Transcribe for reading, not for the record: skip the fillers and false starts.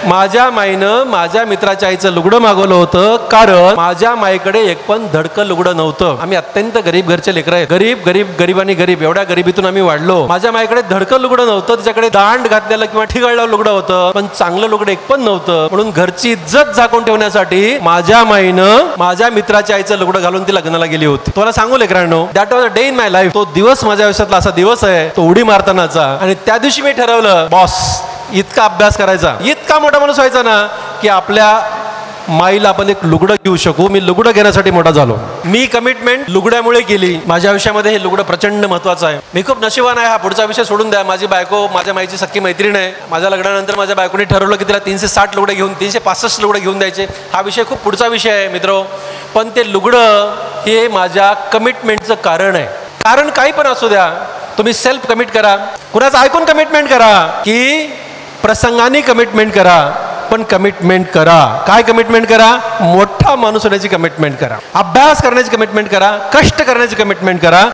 माझ्या माईनं माझ्या मित्राच्या आईचं लुगडं मागवलं होतं, कारण माझ्या माईकडे एक पण धडकं लुगडं नव्हतं. आम्ही अत्यंत गरीब घरचे लेकर आहे. गरीब आणि गरीब एवढ्या गरिबीतून आम्ही वाढलो. माझ्या माईकडे धडकं लुगडं नव्हतं, तिच्याकडे दांड घातलेलं किंवा ठिगळलेलं लुगडं होतं, पण चांगलं लुगडं एक पण नव्हतं. म्हणून घरची इज्जत झाकून ठेवण्यासाठी माझ्या माईनं माझ्या मित्राच्या आईचं लुगडं घालून ती लग्नाला गेली होती. तुम्हाला सांगू लेकरांनो, that was a day in my life. तो दिवस माझ्या आयुष्यातला असा दिवस आहे, तो उडी मारतानाचा. आणि त्या दिवशी मी ठरवलं, बॉस इतका अभ्यास करायचा, इतका मोठा माणूस व्हायचा ना, की आपल्या माईला आपण एक लुगडं घेऊ शकू. मी लुगडं घेण्यासाठी मोठा झालो. मी कमिटमेंट लुगड्यामुळे केली. माझ्या आयुष्यामध्ये हे लुगडं प्रचंड महत्वाचं आहे. मी खूप नशिबान आहे. हा पुढचा विषय सोडून द्या. माझी बायको माझ्या माईची सख्खी मैत्रीण आहे. माझ्या लग्नानंतर माझ्या बायकोने ठरवलं की तिला 360 लुगडे घेऊन 365 लुगडे घेऊन द्यायचे. हा विषय खूप पुढचा विषय आहे मित्र. पण ते लुगडं हे माझ्या कमिटमेंटचं कारण आहे. कारण काही पण असू द्या, तुम्ही सेल्फ कमिट करा, कुणाचं ऐकून कमिटमेंट करा, की प्रसंगाने कमिटमेंट करा, पण कमिटमेंट करा. काय कमिटमेंट करा? मोठा माणूस होण्याची कमिटमेंट करा, अभ्यास करण्याची कमिटमेंट करा, कष्ट करण्याची कमिटमेंट करा.